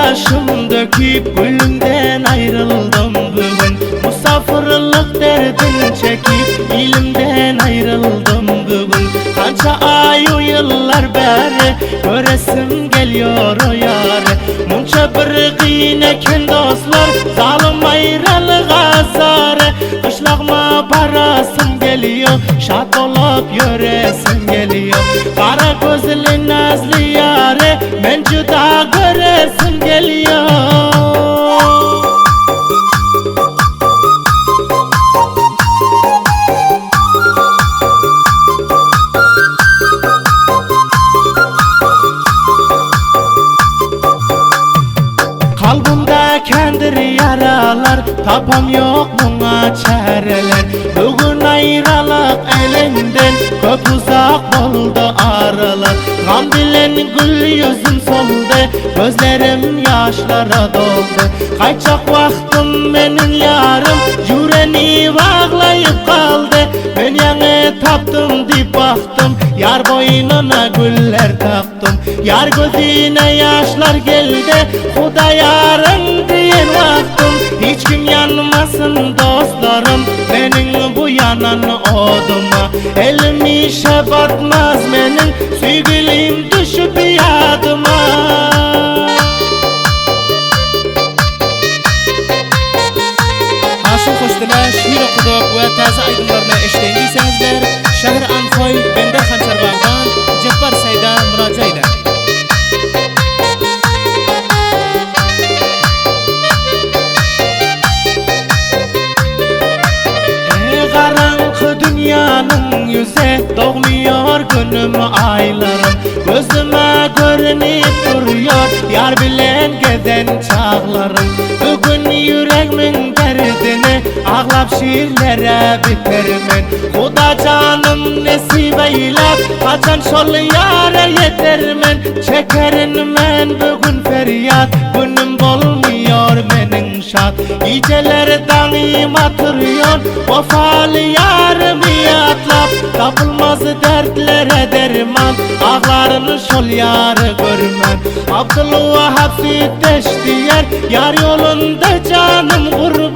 yaşım döküp gülümden ayrıldım bugün. Musafirlik derdini çekip ilimden ayrıldım bugün. Kança ayu yıllar beri göresim geliyor o yare. Munça bir kıyın eken dostlar, zalim ayrılık azare. Kışlağıma barasım geliyor, şad olup yöresim geliyor. Kara gözlü nazlı yare, men juda göresim geliyor. Kalbimde kendir yaralar, tapam yok buna çareler. Bugün ayrılık elinden, köp uzak oldu aralar. Gam bilen gül yüzüm soldu, gözlerim yaşlara doldu. Kaçak vaktim benim yarım, yüreğini bağlayıp kaldı. Ben yanı taptım dip baktım, yar boynuna güller taktım. Yar gözüne yaşlar geldi, Huda yarın diyen vaktim. Hiç kim yanmasın dostlarım, benim bu yanan oduma. Elim işe batmaz benim, sevgilim düşüp yadıma. Haşim Hoşdila şiir okuduk ve taze aydınlarına eşleyendiyseniz Şehir Anfoy Bender Hançerbağ'dan Cebbar Sayda müracaat eder. Karanlık dünyanın yüze doğmuyor günüm aylarım. Gözüme görünüp duruyor yar bilen gezen çağlarım. Bugün yüreğimin derdini ağlap şiirlere bitirmen. Huda canım nesip eylep, kaçan şol yare yetermen. Çekerin men bugün feryat, günüm bolmuyor menin şad. Geceler dağım atırıyor, vefalı yarımı yatlap. Tapılmaz dertlere derman, ağlarını şol yarı görmen. Abdülvahhab Sütteş diyer, yar yolunda canım gurur.